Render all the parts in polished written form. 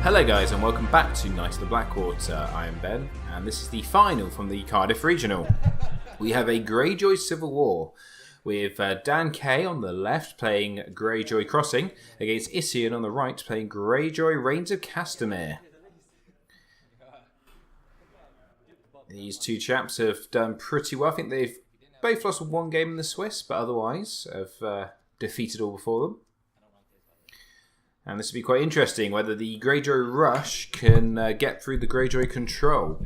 Hello guys and welcome back to Knights of the Blackwater. I am Ben and this is the final from the Cardiff Regional. We have a Greyjoy Civil War with Dan Kay on the left playing Greyjoy Crossing against Isian on the right playing Greyjoy Rains of Castamere. These two chaps have done pretty well. I think they've both lost one game in the Swiss, but otherwise have defeated all before them. And this will be quite interesting, whether the Greyjoy Rush can get through the Greyjoy Control.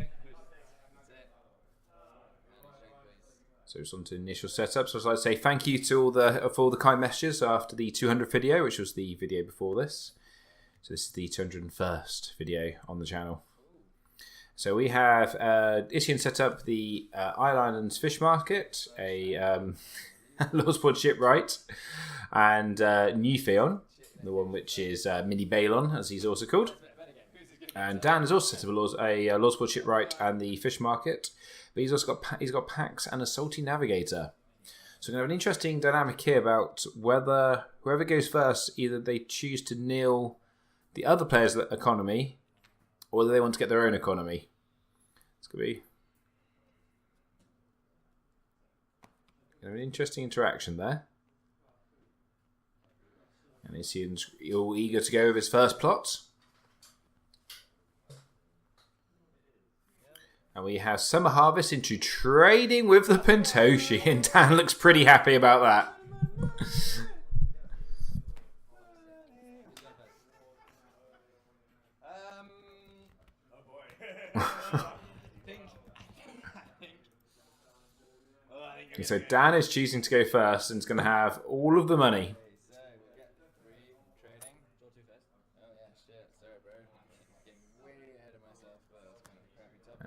So it's on to initial setup. So I'd like to say thank you to for all the kind messages after the 200th video, which was the video before this. So this is the 201st video on the channel. So we have Isian set up the Isle Islands Fish Market, a Lordsport Shipwright, and New Theon. The one which is Mini Balon, as he's also called. And Dan has also set up a Lordsport Shipwright and the Fish Market. But he's also got Pax and a Salty Navigator. So we're going to have an interesting dynamic here about whether whoever goes first, either they choose to kneel the other player's economy, or whether they want to get their own economy. It's going to be an interesting interaction there. And he seems all eager to go with his first plot. And we have Summer Harvest into trading with the Pentoshi. And Dan looks pretty happy about that. So Dan is choosing to go first and is going to have all of the money.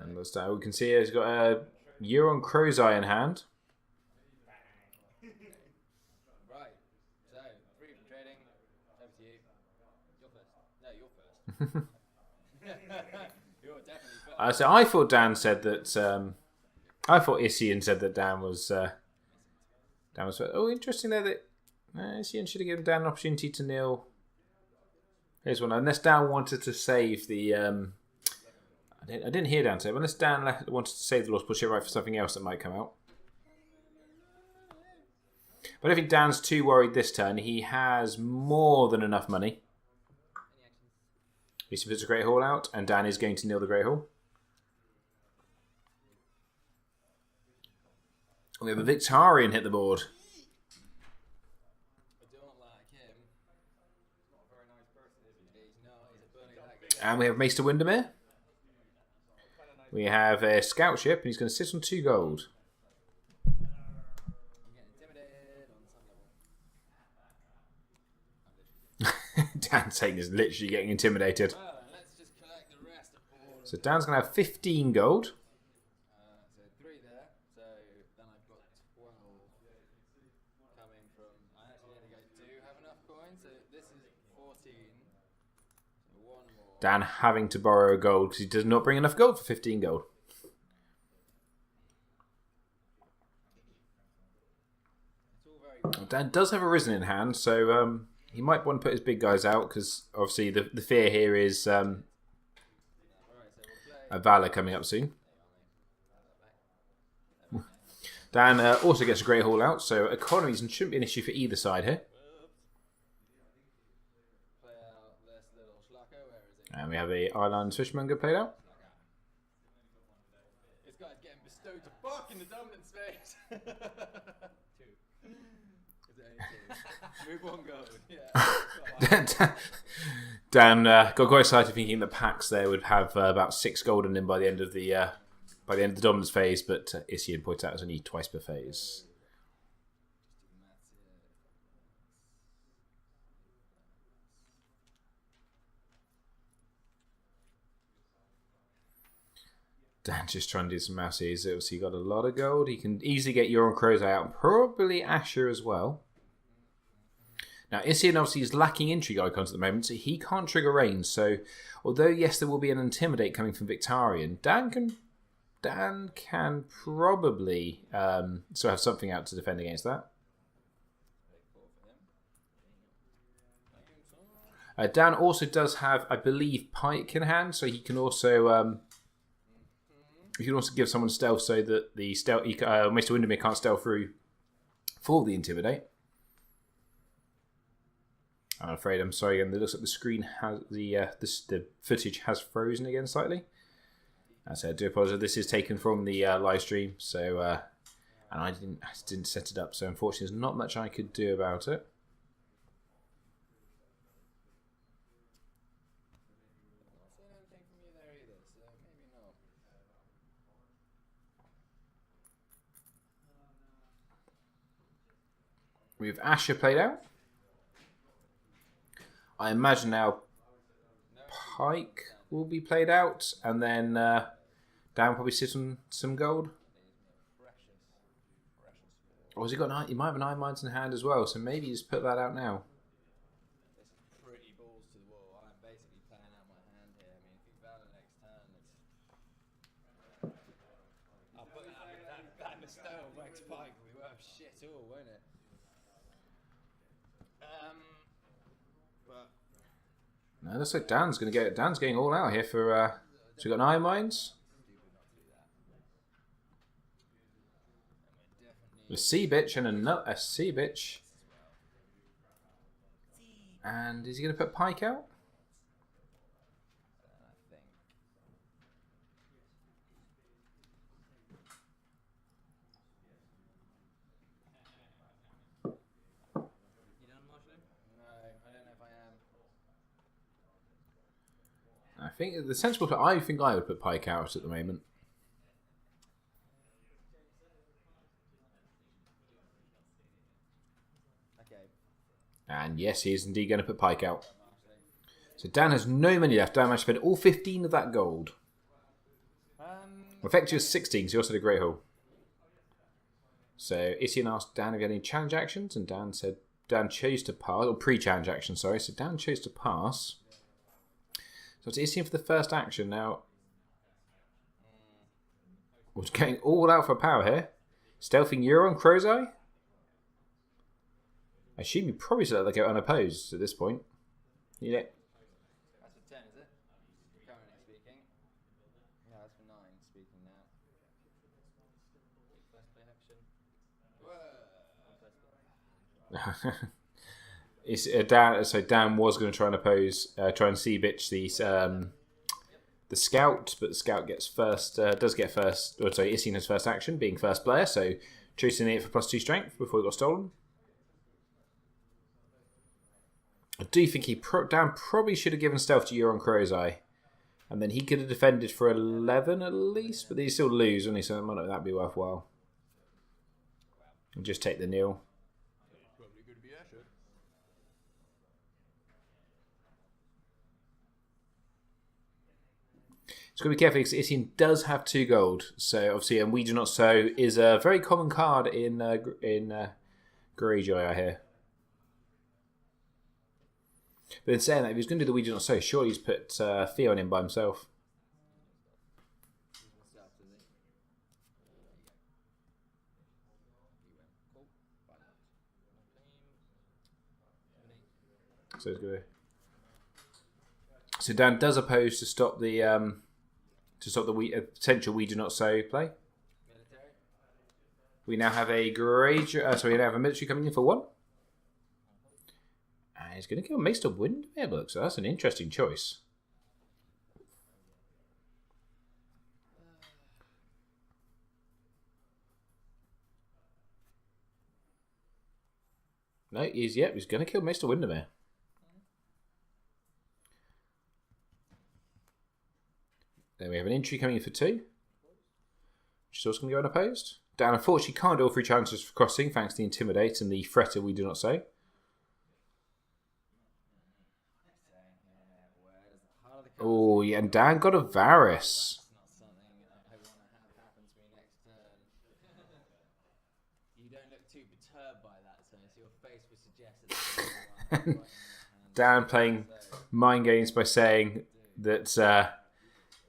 And we can see he's got a Euron Crow's Eye in hand. Right, so 3 from trading, over to you. You're first. No, you're first. You're definitely first. So I thought Dan said that. I thought Isian said that Dan was. Dan was. Oh, interesting there that Isian should have given Dan an opportunity to kneel. Here's one. Unless Dan wanted to save the. I didn't hear Dan say it, unless Dan wanted to save the Lordsport Shipwright for something else that might come out. But I don't think Dan's too worried this turn. He has more than enough money. He puts a Great Hall out, and Dan is going to kneel the Great Hall. We have a Victarion hit the board. I don't like him. He's not a very nice person, is he? He's not. He's a burning hag. And we have Maester Windermere. We have a scout ship, and he's going to sit on 2 gold. You get intimidated on some level. Dan's saying is literally getting intimidated. Well, let's just collect the rest of all. So Dan's going to have 15 gold. So 3 there. So then I've got 12 coming from. I actually only do have enough coins. So this is 14. So 1 more. Dan having to borrow gold because he does not bring enough gold for 15 gold. It's all very good. Dan does have a Risen in hand, so he might want to put his big guys out because obviously the fear here is Alright, so we'll play. a Valor coming up soon. Dan also gets a Great Hall out, so economies shouldn't be an issue for either side here. Play out this little schlacker. Where is it? And we have a Islands Fishmonger played out. This guy's getting bestowed to fuck in the dominant space. 2. Is it only 2? Move 1 gold. Yeah. Dan got quite excited thinking that Pax there would have about 6 gold in him by the end of the dominance phase, but Isian points out it's only twice per phase. Dan's just trying to do some maths here. So he got a lot of gold. He can easily get Euron Crow's Eye out, and probably Asher as well. Now, Isian obviously is lacking intrigue icons at the moment, so he can't trigger Rains. So, although yes, there will be an Intimidate coming from Victarion, Dan can probably still have something out to defend against that. Dan also does have, I believe, Pike in hand, so he can also give someone stealth so that the stealth Mr. Windermere can't stealth through for the Intimidate. I'm afraid, I'm sorry again. It looks like the screen has the footage has frozen again slightly. As I said, I do apologise. This is taken from the live stream, so and I didn't set it up, so unfortunately, there's not much I could do about it. Not seeing anything from you there either, so maybe not. We have Asher played out. I imagine now Pike will be played out, and then Dan will probably sit on some gold. Or has he got he might have 9 mines in hand as well, so maybe he's put that out now. This is pretty balls to the wall. I'm basically playing out my hand here. I mean, if you value next turn, it's... I'll put that Nostale Wax Pike will be worth shit all, won't it? But... No, looks like Dan's getting all out here for. So we got 9 mines. A sea bitch and a sea bitch. And is he going to put Pike out? I think the sensible. I think I would put Pike out at the moment. Okay. And yes, he is indeed going to put Pike out. So Dan has no money left. Dan managed to spend all 15 of that gold. Effectively, was 16, so he also did a great haul. So Isian asked Dan if he had any challenge actions, and Dan said Dan chose to pass, or pre-challenge action, sorry. So Dan chose to pass. So it's Isian for the first action. Now, we're going all out for power here. Stealthing Euron, Crow's Eye. I assume you probably should let that go unopposed at this point. Yeah. That's for 10, is it? Currently speaking. No, that's for 9 speaking now. First play action. It's Dan. So Dan was going to try and try and sea bitch the scout, but the scout gets first. Does get first. Or sorry, Isian has first action, being first player. So choosing it for +2 strength before he got stolen. I do think Dan probably should have given stealth to Euron Crow's Eye, and then he could have defended for 11 at least. But he'd still lose, wouldn't he? So that might not be worthwhile. And just take the nil. It's going to be careful because Isian does have 2 gold. So obviously, and We Do Not Sow is a very common card in Greyjoy, I hear. But in saying that, if he's going to do the We Do Not Sow, surely he's put Theon in by himself. So Dan does oppose to stop the potential We Do Not Sow play. Military. We now have a Greyjoy. We now have a military coming in for 1. And he's going to kill Maester Windermere. So that's an interesting choice. No, he's going to kill Maester Windermere. Then we have an entry coming in for 2, which is also going to go unopposed. Dan unfortunately can't do all 3 challenges for crossing thanks to the Intimidate and the Fretter We Do Not Sow. Oh, yeah, and Dan got a Varys. That's not something I want to have happen to me next turn. You don't look too perturbed by that, so your face would suggest that. Dan playing mind games by saying that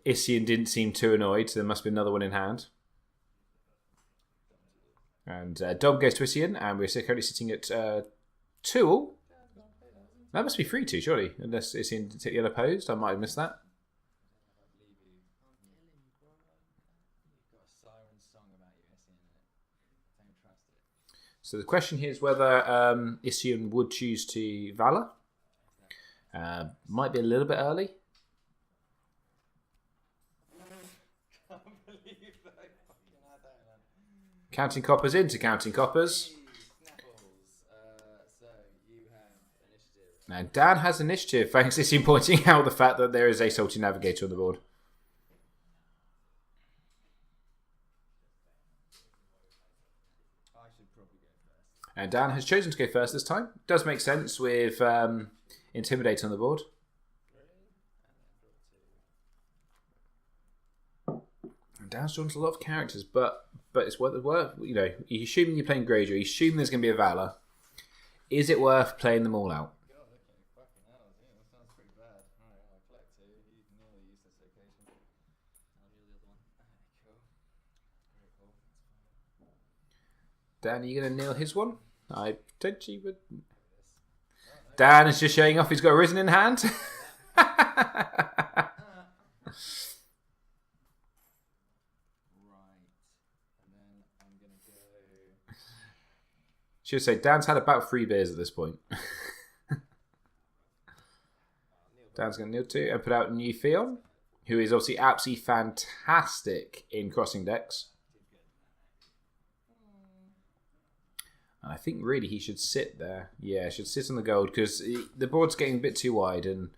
Isian didn't seem too annoyed, so there must be another one in hand. And Dom goes to Isian, and we're currently sitting at 2-2. That must be free to, surely. Unless it's in yellow opposed. I might have missed that. So the question here is whether Isian would choose to Valor. Might be a little bit early. Counting coppers into counting coppers. Now Dan has initiative, thanks to Isian pointing out the fact that there is a Salty Navigator on the board. And Dan has chosen to go first this time. Does make sense with Intimidate on the board. And Dan's drawn a lot of characters, but it's worth, you know, you're assuming you're playing Greyjoy, you assume there's going to be a Valor. Is it worth playing them all out? Dan, are you going to nail his one? I potentially would. Dan is just showing off he's got a Risen in hand. Should say Dan's had about 3 beers at this point. Dan's going to kneel to and put out New Theon, who is obviously absolutely fantastic in crossing decks. I think really he should sit there. Yeah, should sit on the gold because the board's getting a bit too wide, and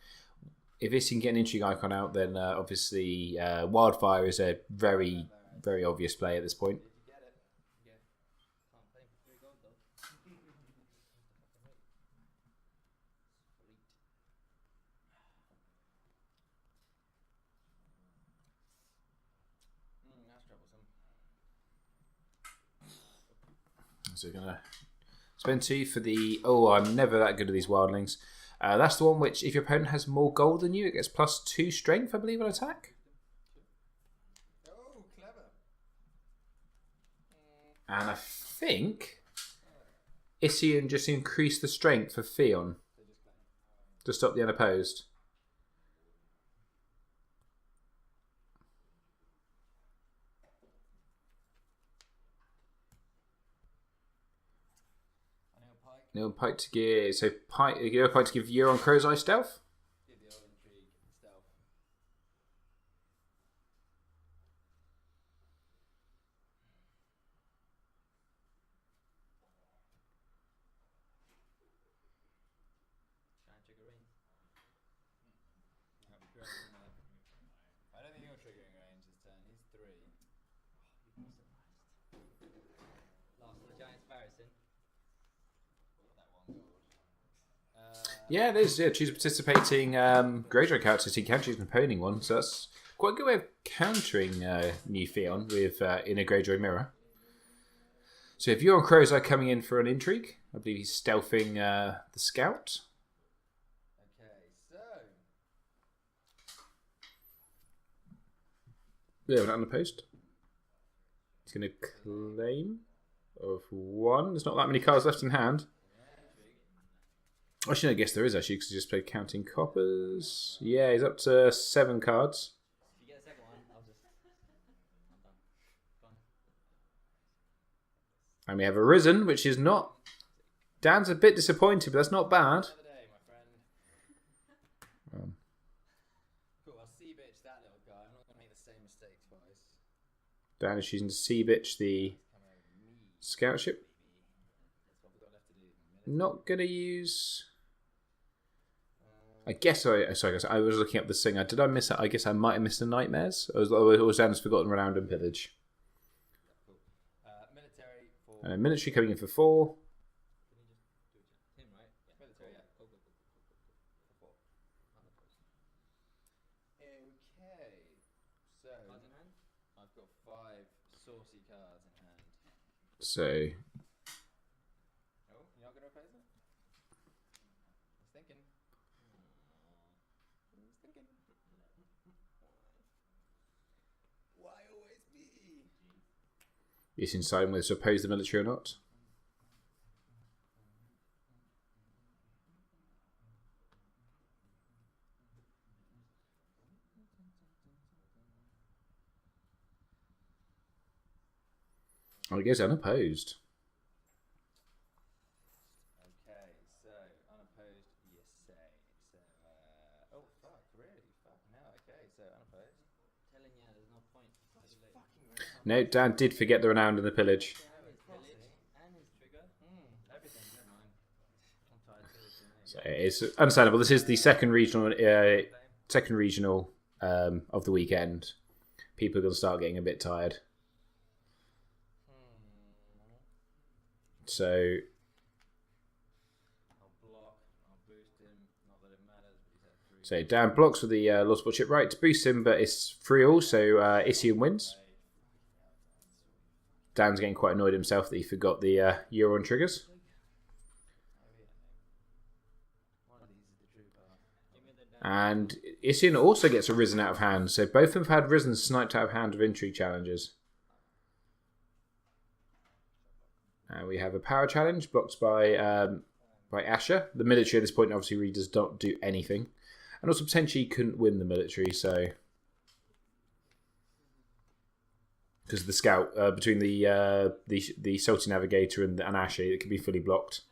if this can get an intrigue icon out, then obviously Wildfire is a very, very obvious play at this point. So we're going to spend 2 for the... Oh, I'm never that good at these wildlings. That's the one which, if your opponent has more gold than you, it gets +2 strength, I believe, on attack. Oh, clever. And I think Isian just increased the strength for Theon to stop the unopposed. Neil Pike to give Pike to give Euron Crow's Eye stealth. Give the old intrigue stealth. Try and trigger range. That'd be great, wouldn't it? I don't think you're triggering range this turn. He's 3. Last of the Giants Farrison. Yeah, there's choose a participating Greyjoy characters. He can choose an opposing one, so that's quite a good way of countering New Theon with in a Greyjoy mirror. So if you're on Crow's Eye coming in for an intrigue, I believe he's stealthing the scout. Okay, so We have an unopposed. He's going to claim of 1. There's not that many cards left in hand. Actually, I guess there is actually because he just played Counting Coppers. Yeah, he's up to 7 cards. if you get a second one, I'm done. And we have a Risen, which is not... Dan's a bit disappointed, but that's not bad. Another day, my friend. Cool, I'll C-bitch that little guy. I'm not going to make the same mistake twice. Dan is choosing to C-bitch the scout ship. That's what we've got left to do. Not going to use... I guess I was looking up the singer. Did I miss it? I guess I might have missed the Nightmares. Or was Dan's forgotten Round and Pillage? Cool. Military for... And military coming in for 4. Him, right? Yeah. Military, yeah. Cool. For 4. Okay. So, cards in hand? I've got 5 saucy cards in hand. So... Oh, you're not going to oppose it? He's thinking. Why always me? Is inside whether to oppose the military or not. Oh, it goes unopposed. Okay, so unopposed, yes, say. So, oh fuck, really? Fuck no. Okay, so unopposed. Telling you, there's no point. No, Dan did forget the renowned and the pillage. And his trigger. Everything. Never mind. I'm tired of pillaging. So it's understandable. This is the second regional of the weekend. People are going to start getting a bit tired. So I'll block. I'll boost him. Not that it matters, but he's at 3. So Dan blocks with the Lost Sport Chip right to boost him, but it's 3-all, so Isian wins. Dan's getting quite annoyed himself that he forgot the Euro on triggers. And Isian also gets a Risen out of hand, so both of them have had Risen sniped out of hand of intrigue challenges. We have a power challenge blocked by Asher. The military at this point obviously really does not do anything. And also potentially couldn't win the military, so... Because of the scout, between the Salty Navigator and Asher, it can be fully blocked.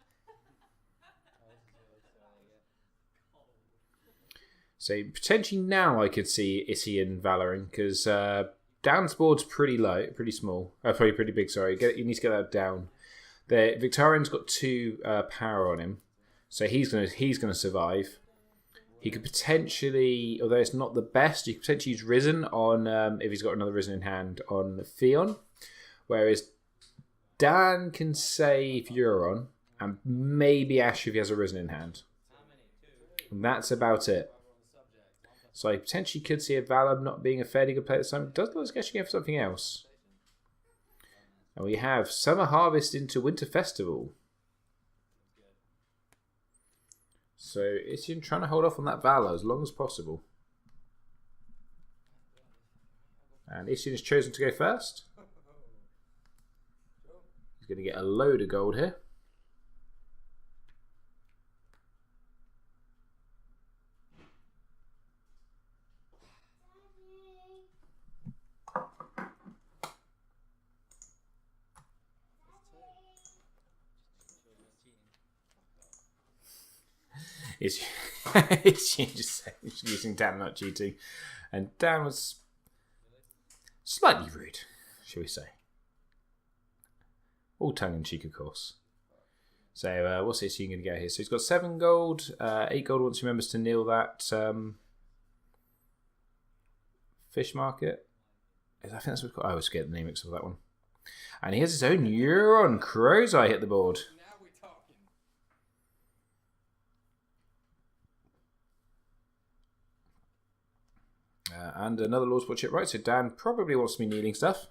So potentially now I could see Isian Valoring, because Dan's board's pretty low, pretty small. Probably pretty big, sorry. You need to get that down. The Victorian's got 2 power on him, so he's gonna survive. He could potentially, although it's not the best, he could potentially use Risen on if he's got another Risen in hand on Theon, whereas Dan can save Euron and maybe Ash if he has a Risen in hand. And that's about it. So I potentially could see a Valor not being a fairly good player at the time. Does look like for something else. And we have Summer Harvest into Winter Festival. So Isian trying to hold off on that Valor as long as possible. And Isian has chosen to go first. He's going to get a load of gold here. Isian just using Dan not cheating. And Dan was slightly rude, shall we say. All tongue in cheek, of course. So what's Isian going to get here? So he's got 7 gold, 8 gold once he remembers to nil that fish market. I think that's what it's called. I always forget the name of that one. And he has his own Euron. Crow's Eye hit the board. And another Lord's Sport Chip right. So Dan probably wants to be kneeling stuff.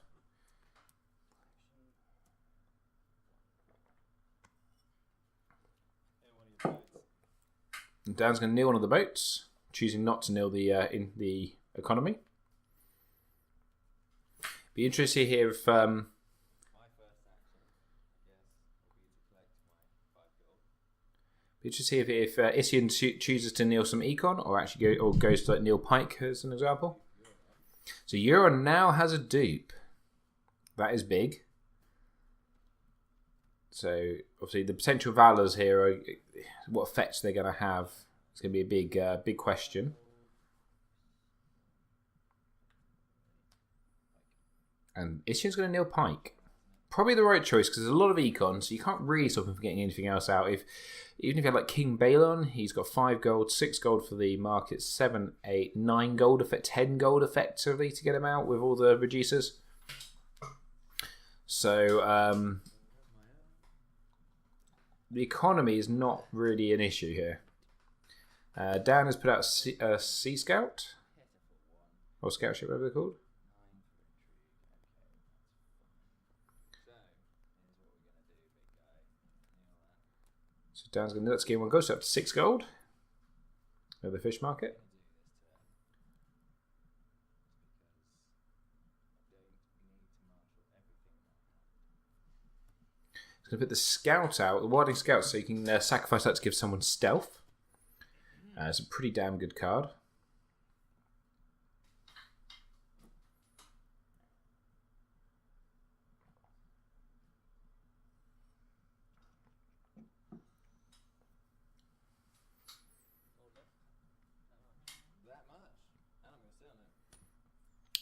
And Dan's going to kneel one of the boats, choosing not to kneel the in the economy. Be interested here if if Isian chooses to kneel some econ, or actually goes to like kneel pike as an example. So Euron now has a dupe. That is big. So obviously the potential valors here are what effects they're going to have. It's going to be a big question. And Isian's going to kneel pike. Probably the right choice because there's a lot of econ, so you can't really stop him from getting anything else out. Even if you have like King Balon, he's got 5 gold, 6 gold for the market, 7, 8, 9 gold effect, 10 gold effectively to get him out with all the reducers. So the economy is not really an issue here. Dan has put out a Sea Scout, or Scout Ship, whatever they're called. So Dan's going to let's game 1 goes up to 6 gold. Over the fish market. He's going to put the Scout out, the Wilding Scout, so you can sacrifice that to give someone stealth. It's a pretty damn good card.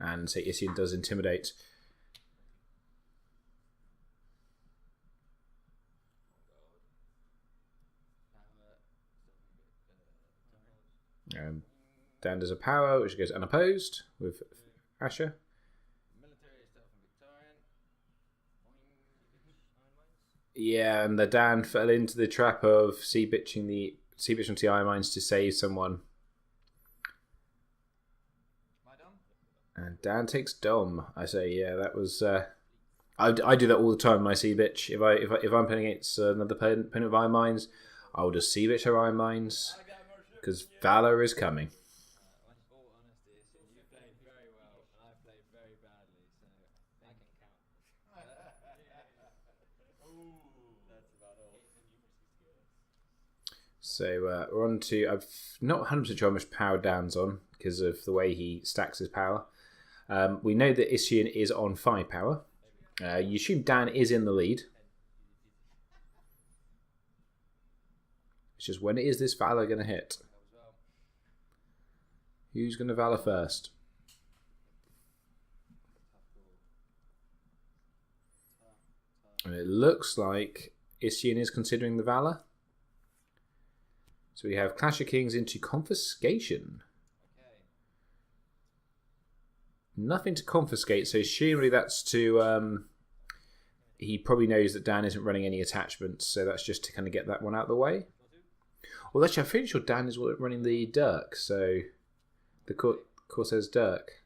And say Isian does intimidate. Dan does a power, which goes unopposed with Asher. Military stuff and Victorian. Yeah, and the Dan fell into the trap of sea bitching to the iron mines to save someone. My Dom? And Dan takes Dom. I say, yeah, that was. I do that all the time. My sea bitch. If I'm playing against another opponent of iron mines, I'll just sea bitch her iron mines because Valor is coming. In all honesty, you played very well and I played very badly, so I can count. That's about all. So we're on to. I'm not 100% sure how much power Dan's on because of the way he stacks his power. We know that Isian is on 5 power. You assume Dan is in the lead. It's just when is this Valor going to hit? Who's going to Valor first? And it looks like Isian is considering the Valor. So we have Clash of Kings into Confiscation. Nothing to confiscate, so surely that's to... he probably knows that Dan isn't running any attachments, so that's just to kind of get that one out of the way. Well, actually, I'm pretty sure Dan is running the Dirk, so the court says Dirk.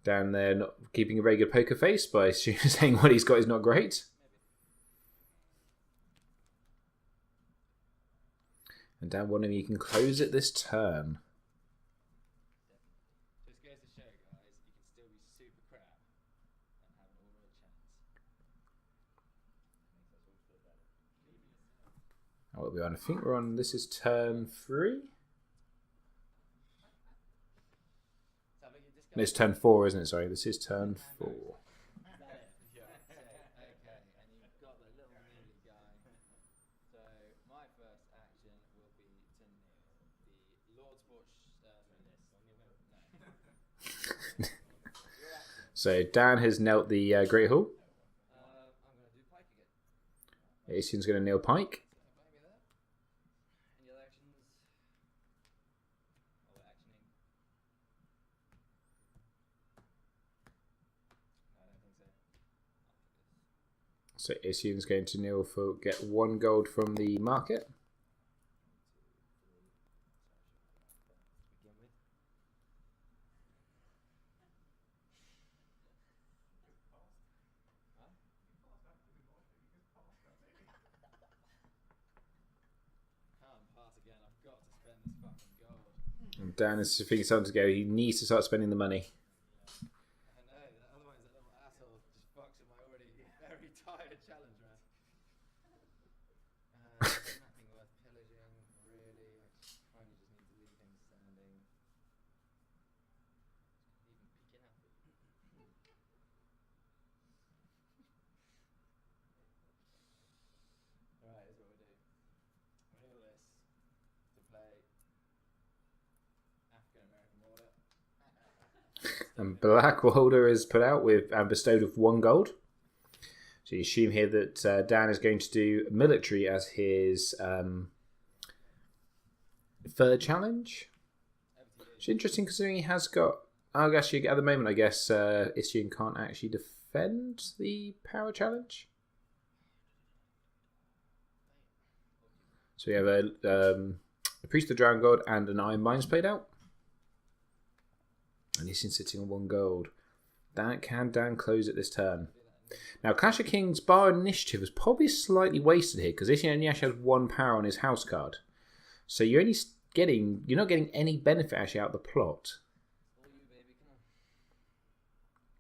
Dan there not keeping a very good poker face by saying what he's got is not great. And Dan wondering if you can close it this turn. What are we on? I think we're on. This is turn 3. No, it's turn 4, isn't it? Sorry, this is turn 4. Okay, and you've got the little mealy guy. So my first action will be to kneel the Lord's Bush. So Dan has knelt the Great Hall. I'm going to do Pike again. Isian's going to kneel Pike. Any other actions? Oh, we're actioning. No, I don't think so. So Isian's going to kneel for get 1 gold from the market. And Dan is thinking something to go. He needs to start spending the money. I know, otherwise that little asshole just fucks with my already very tired challenge round. Nothing worth pillaging, really. I kind of just need to leave him standing. Even peeking out. Alright, here's what we do. We do this to play African-American Water. And Blackwalder is put out with and bestowed with 1 gold. So you assume here that Dan is going to do military as his 3rd challenge. It's interesting considering he has got... Oh, actually, at the moment, I guess Isian can't actually defend the power challenge. So we have a Priest of the Drowned God and an Iron Mines played out. And Isian's sitting on 1 gold. Can Dan close it this turn? Now, Clash of Kings bar initiative is probably slightly wasted here because Isian only actually has 1 power on his house card. So you're not getting any benefit actually out of the plot.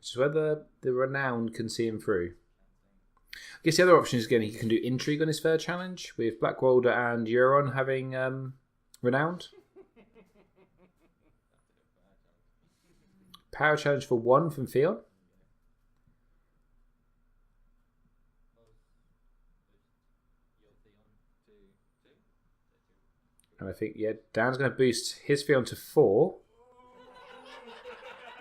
So whether the Renowned can see him through. I guess the other option is again he can do Intrigue on his 3rd challenge with Blackwalder and Euron having Renowned. Power challenge for 1 from Theon. And I think, yeah, Dan's going to boost his Theon to 4.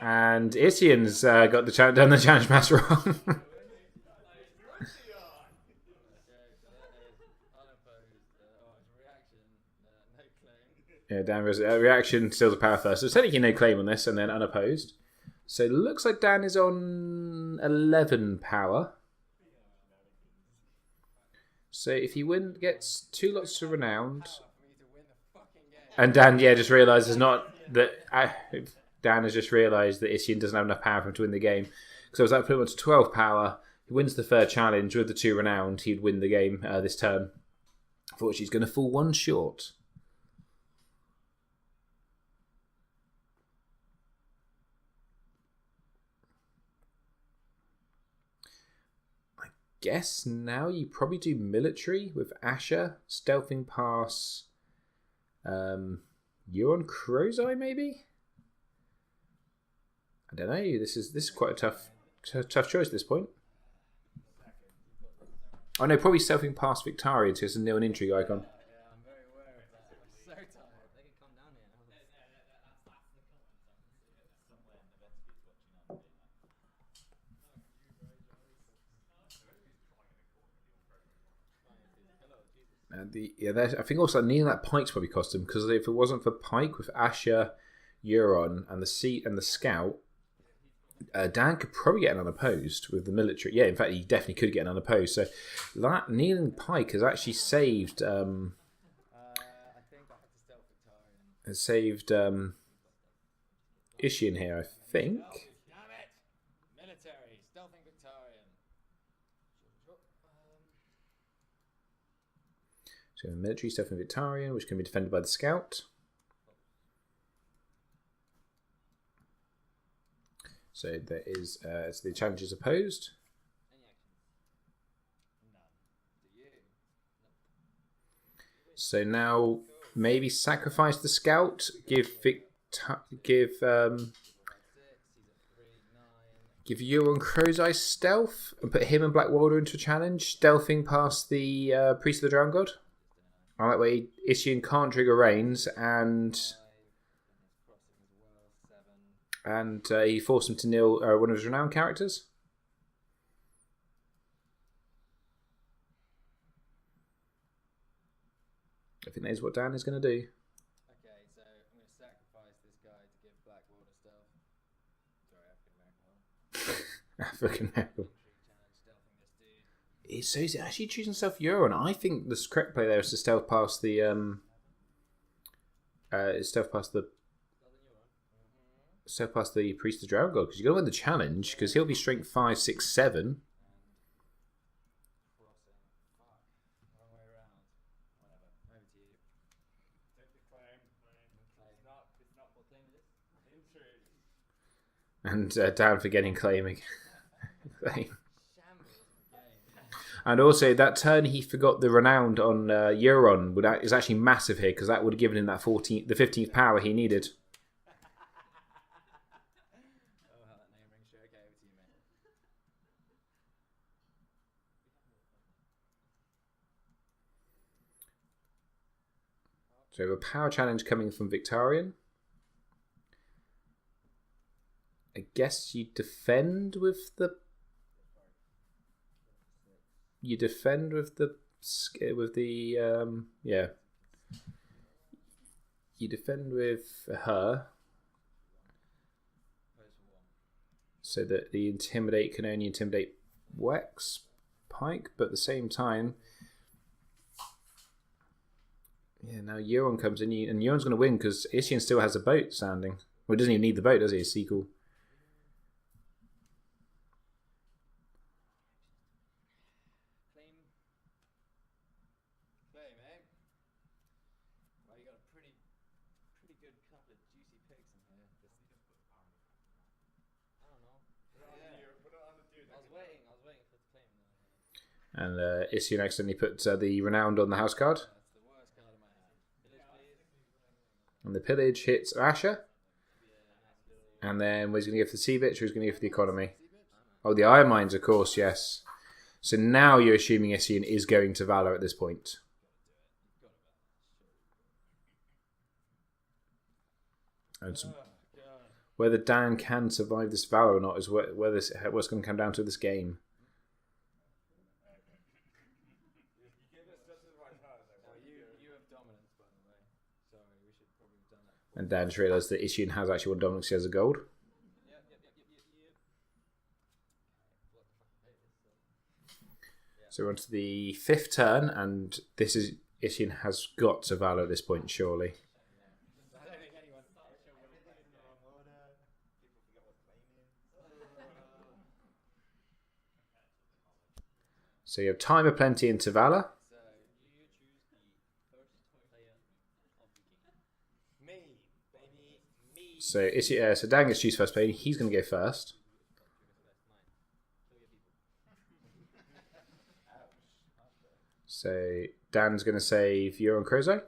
And Isian's got done the challenge match wrong. Yeah, Dan was reaction still the power first. So technically no claim on this, and then unopposed. So it looks like Dan is on 11 power. So if he gets 2 lots of renowned, and Dan just realises Dan has just realised that Isian doesn't have enough power for him to win the game. So that put him to 12 power. He wins the third challenge with the 2 renowned. He'd win the game this turn. Unfortunately, he's going to fall 1 short. Guess now you probably do military with Asher, stealthing pass, Euron Crozai maybe? I don't know. This is quite a tough choice at this point. Oh no, probably stealthing past Victarion, so it's a nil and intrigue icon. I'm very aware of that. I'm so tired. They can come down here. I think also needing that Pike's probably cost him, because if it wasn't for Pike with Asher, Euron, and the Seat and the Scout, Dan could probably get an unopposed with the military. Yeah, in fact, he definitely could get an unopposed. So that kneeling Pike has actually saved. I think I had to stealth Victarion. Has saved Isian here, I think. Damn it! Military, stealthing Victarion. So military stealthing Victarion, which can be defended by the Scout. So there is so the challenge is opposed. So now maybe sacrifice the Scout, give Euron Crozai stealth and put him and Black Warder into a challenge, stealthing past the Priest of the Drowned God. And that way Isian can't trigger Rains and he forced him to nil one of his renowned characters. I think that is what Dan is going to do. Okay, so I'm going to sacrifice this guy to give Black Warder stealth. Sorry, African Miracle. So he's actually choosing himself Euron. I think the correct play there is to stealth past the Stealth past the Priest of Drowned God, because you're going to win the challenge, because he'll be strength 5, 6, 7. And Dan for getting claiming. And also, that turn he forgot the renowned on Euron is actually massive here, because that would have given him that the 15th power he needed. So we have a power challenge coming from Victarion. I guess you defend with the. You defend with the yeah. You defend with her, so that the intimidate can only intimidate Wex Pike, but at the same time. Yeah, now Euron comes in, and Euron's going to win because Isian still has a boat standing. Well, he doesn't even need the boat, does he? A sequel. Claim, eh? Well, you got a pretty good couple of juicy picks in here. I don't know. I was waiting for the claim. And Isian accidentally put the renowned on the house card. And the pillage hits Asher. And then he's going to go for the sea bitch, or he's going to go for the economy? Oh, the iron mines, of course, yes. So now you're assuming Isian is going to Valor at this point. And Whether Dan can survive this Valor or not is what's going to come down to this game. And Dan just realised that Isian has actually won dominance. He has a gold. So we're on to the 5th turn, and this is Isian has got to Valor at this point, surely. So you have time aplenty into Valor. So Dan gets to choose first play. He's going to go first. So Dan's going to save Euron Crozet.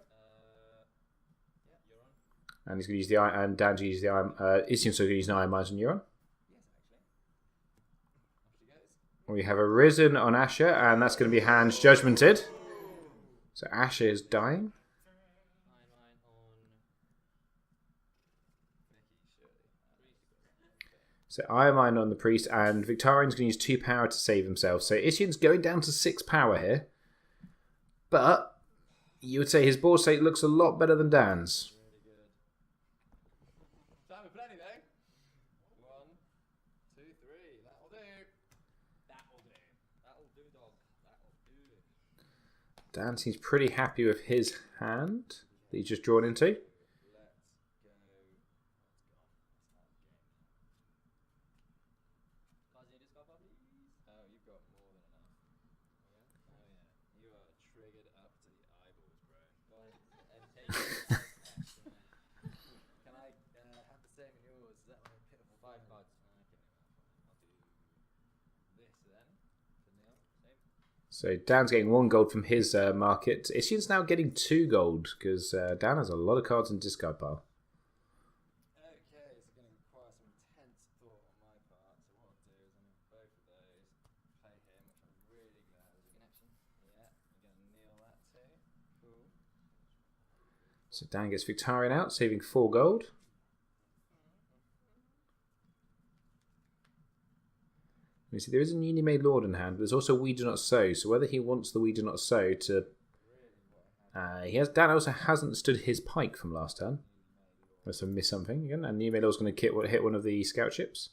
And he's going to use the iron. And Dan's going to use the iron. Isian's going to use an Iron Mines on Euron. We have a Risen on Asher, and that's going to be Hands Judgmented. So Asher is dying. So Iron Mine on the Priest, and Victarian's going to use 2 power to save himself. So Isian's going down to 6 power here. But you would say his board state looks a lot better than Dan's. Time of plenty though. 1, 2, 3. That'll do. That'll do. That'll do, dog. That'll do. Dan seems pretty happy with his hand that he's just drawn into. So Dan's getting 1 gold from his market. Isian's now getting 2 gold because Dan has a lot of cards in discard pile. Okay, it's going to require some intense thought on my part. So what I'll do is I'm going to both of those play him, which I'm really glad is a connection. Yeah, I'm going to kneel that too. Cool. So Dan gets Victarion out, saving 4 gold. You see, there is a newly made Lord in hand, but there's also We Do Not Sow. So whether he wants the We Do Not Sow to... Dan also hasn't stood his pike from last turn. Must have missed something again. And New Made Lord's going to hit one of the scout ships.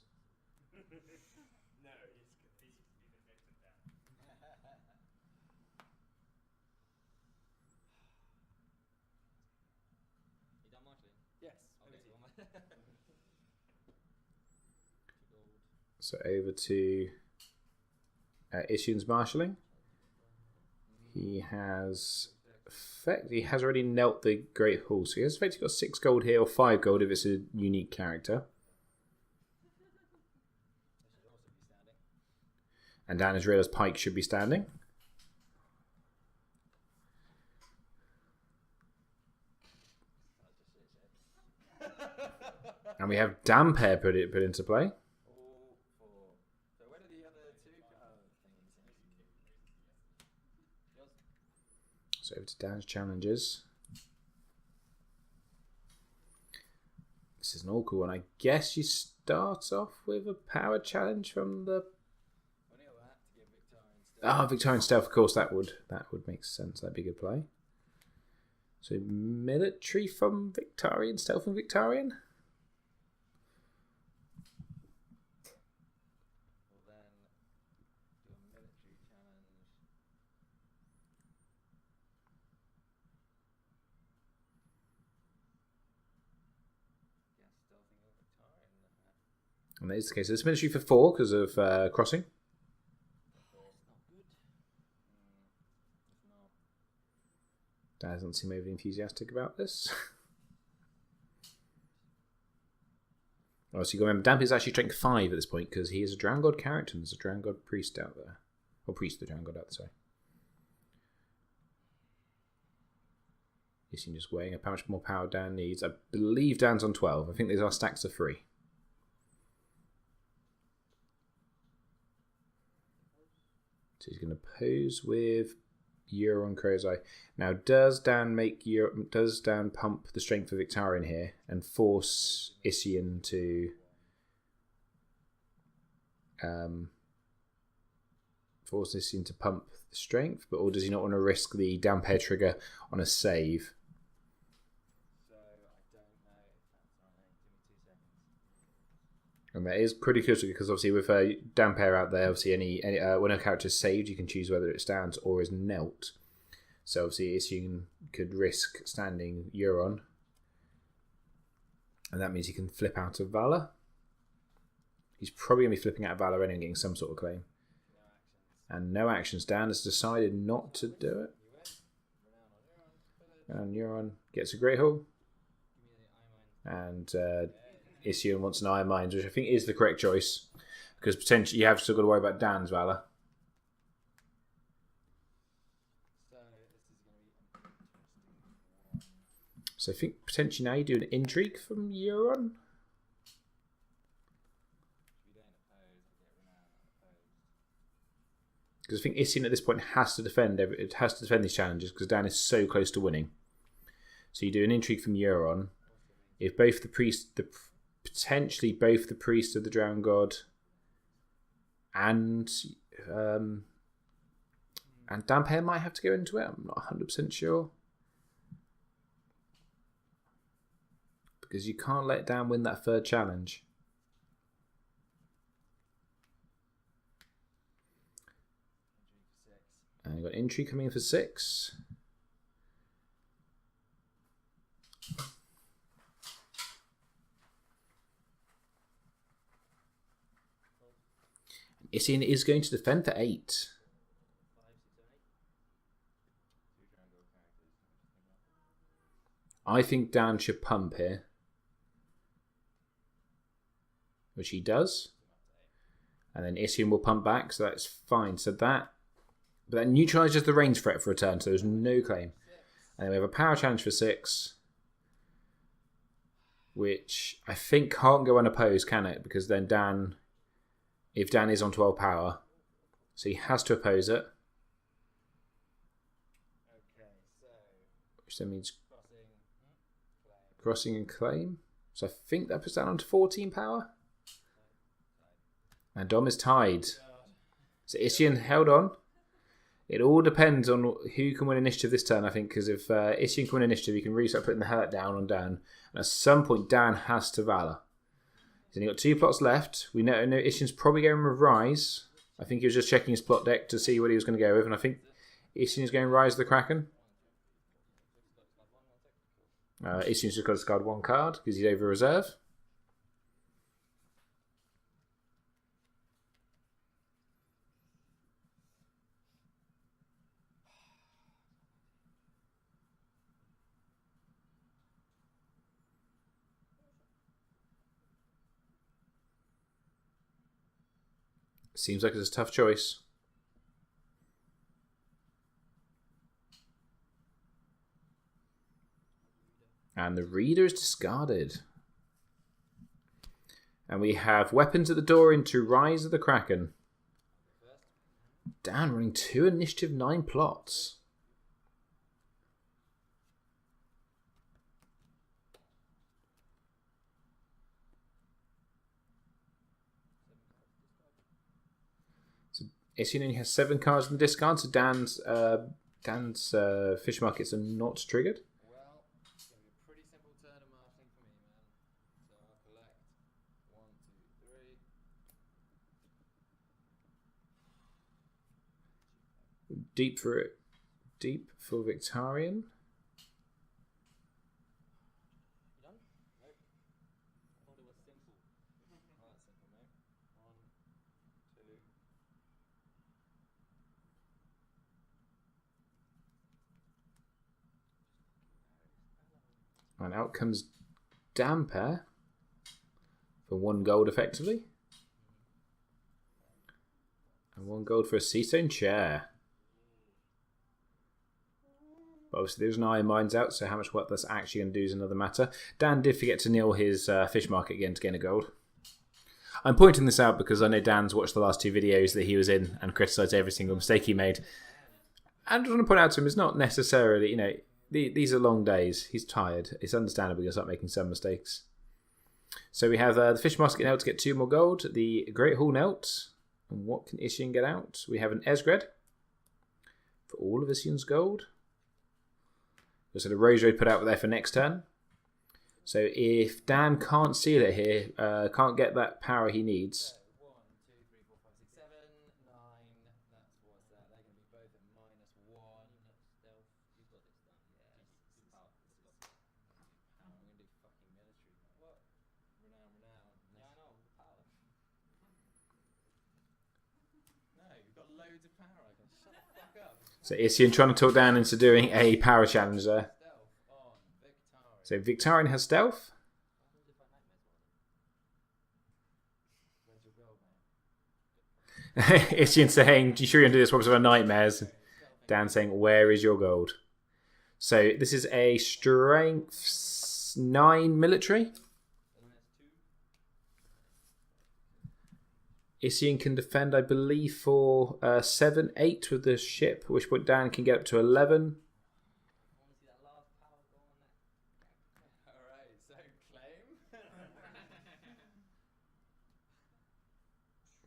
So over to Isian's marshalling. He has already knelt the Great Hall, so he has effectively got 6 gold here, or 5 gold if it's a unique character. And Dan has realised Pike should be standing. And we have Dampere put into play. So over to Dan's challenges. This is an awkward one. I guess you start off with a power challenge from the... Victorian Stealth, of course, that would make sense. That'd be a good play. So military from Victorian, Stealth from Victorian. And that is the case. It's military for 4 because of crossing. Dad doesn't seem overly enthusiastic about this. Oh, so you got to remember, Damp is actually strength 5 at this point because he is a Drown God character and there's a Drown God priest out there. Or priest of the Drown God out there, sorry. Isian just weighing up how much more power Dan needs. I believe Dan's on 12. I think these are stacks of 3. So he's going to pose with Euron Crow's-Eye. Now, does Dan pump the strength for Victarion here and force Isian to pump the strength, or does he not want to risk the Dampere trigger on a save? So I don't know if that's right. Give me 2 seconds. And that is pretty critical because obviously with Dampere out there, obviously any when a character is saved, you can choose whether it stands or is knelt. So obviously Isian could risk standing Euron, and that means he can flip out of Valor. He's probably going to be flipping out of Valor anyway and getting some sort of claim. And no actions. Dan has decided not to do it. And Euron gets a Great Hall. And Isian wants an Iron Mines, which I think is the correct choice. Because potentially you have still got to worry about Dan's Valor. So I think potentially now you do an Intrigue from Euron. Because I think Isian at this point has to defend. It has to defend these challenges because Dan is so close to winning. So you do an Intrigue from Euron. If both the priest, potentially both the priest of the Drowned God, and Dampere might have to go into it. I'm not 100% sure because you can't let Dan win that third challenge. And you've got Intrigue coming in for 6. Isian is going to defend for 8. I think Dan should pump here, which he does. And then Isian will pump back, so that's fine. So that neutralises the range threat for a turn, so there's no claim. And then we have a power challenge for 6, which I think can't go unopposed, can it? Because then Dan, if Dan is on 12 power, so he has to oppose it. Okay, so which then means crossing and claim. So I think that puts Dan on to 14 power. And Dom is tied. So Isian held on. It all depends on who can win initiative this turn, I think, because if Isian can win initiative, he can really start putting the hurt down on Dan. And at some point, Dan has to Valor. He's only got 2 plots left. We know Isian's probably going with Rise. I think he was just checking his plot deck to see what he was going to go with, and I think Isian is going Rise the Kraken. Isian's just got to discard 1 card because he's over reserve. Seems like it's a tough choice. And the Reader is discarded. And we have weapons at the door into Rise of the Kraken. Dan running 2 initiative 9 plots. Isian only has 7 cards in the discard, so Dan's fish markets are not triggered. well, it's going to be a pretty simple turn of marketing for me, man. So I'll collect 1, 2, 3. Deep for Victarion. You done? Nope. I thought it was simple. Oh, that's simple, mate. 1, 2. And out comes Dampere for 1 gold effectively. And 1 gold for a Seastone Chair. But obviously there's an Iron Mines out, so how much work that's actually going to do is another matter. Dan did forget to nil his fish market again to gain a gold. I'm pointing this out because I know Dan's watched the last 2 videos that he was in and criticised every single mistake he made. I just want to point out to him, it's not necessarily, you know, these are long days. He's tired. It's understandable he'll start making some mistakes. So we have the Fish Musket Nelt to get 2 more gold. The Great Hall Nelt. And what can Isian get out? We have an Esgred for all of Isian's gold. So the Greyjoy put out there for next turn. So if Dan can't seal it here, can't get that power he needs. 1, 2, 3, 4, 5, 6, 7, 9. That's what's that? They're going to be both at -1. Stealth. You've got this done. Yeah. I'm going to do fucking military. What? Renown. Yeah, I know. Power. No, you've got loads of power. I can shut the fuck up. So Isian trying to talk Dan into doing a power challenge there. So Victarion has stealth. Isian saying, "Do you sure you're going to do this? What was of nightmares?" Dan saying, "Where is your gold?" So this is a strength 9 military. Isian can defend, I believe, for 7, 8 with the ship, at which point Dan can get up to 11.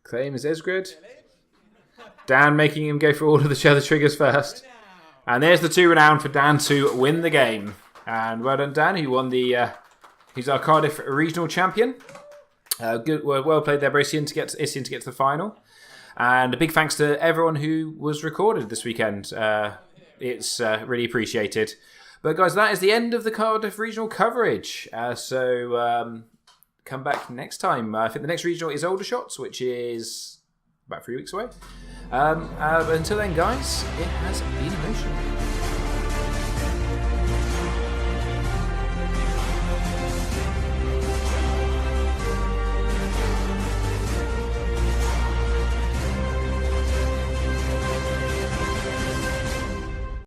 Claim is Esgrid. Dan making him go for all of the other triggers first. And there's the 2 renown for Dan to win the game. And well done, Dan, who won the... he's our Cardiff Regional champion. Good, well played there, Isian, to get to the final. And a big thanks to everyone who was recorded this weekend. It's really appreciated. But guys, that is the end of the Cardiff Regional coverage. Come back next time. I think the next regional is Aldershot, which is about 3 weeks away. Until then, guys, it has been emotional.